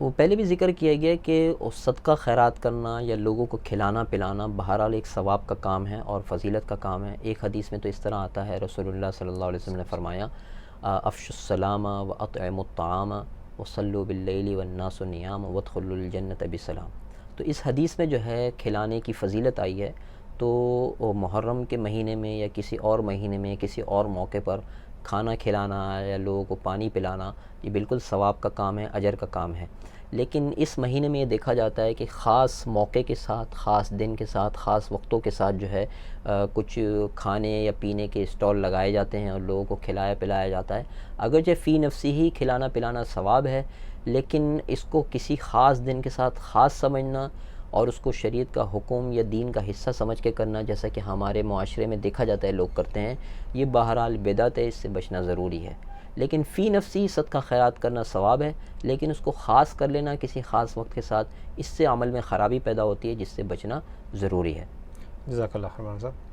وہ پہلے بھی ذکر کیا گیا کہ صدقہ خیرات کرنا یا لوگوں کو کھلانا پلانا بہرحال ایک ثواب کا کام ہے اور فضیلت کا کام ہے۔ ایک حدیث میں تو اس طرح آتا ہے، رسول اللہ صلی اللہ علیہ وسلم نے فرمایا افشوا السلام واطعموا الطعام وصلوا باللیل والناس نیام وادخلوا الجنۃ بسلام۔ تو اس حدیث میں جو ہے کھلانے کی فضیلت آئی ہے، تو محرم کے مہینے میں یا کسی اور مہینے میں کسی اور موقع پر کھانا کھلانا یا لوگوں کو پانی پلانا یہ بالکل ثواب کا کام ہے، اجر کا کام ہے۔ لیکن اس مہینے میں یہ دیکھا جاتا ہے کہ خاص موقع کے ساتھ، خاص دن کے ساتھ، خاص وقتوں کے ساتھ جو ہے کچھ کھانے یا پینے کے اسٹال لگائے جاتے ہیں اور لوگوں کو کھلایا پلایا جاتا ہے۔ اگرچہ فی نفسی ہی کھلانا پلانا ثواب ہے، لیکن اس کو کسی خاص دن کے ساتھ خاص سمجھنا اور اس کو شریعت کا حکم یا دین کا حصہ سمجھ کے کرنا، جیسا کہ ہمارے معاشرے میں دیکھا جاتا ہے لوگ کرتے ہیں، یہ بہرحال بدعت ہے، اس سے بچنا ضروری ہے۔ لیکن فی نفسی صدقہ خیرات کرنا ثواب ہے، لیکن اس کو خاص کر لینا کسی خاص وقت کے ساتھ، اس سے عمل میں خرابی پیدا ہوتی ہے، جس سے بچنا ضروری ہے۔ جزاک اللہ خیر مولانا صاحب۔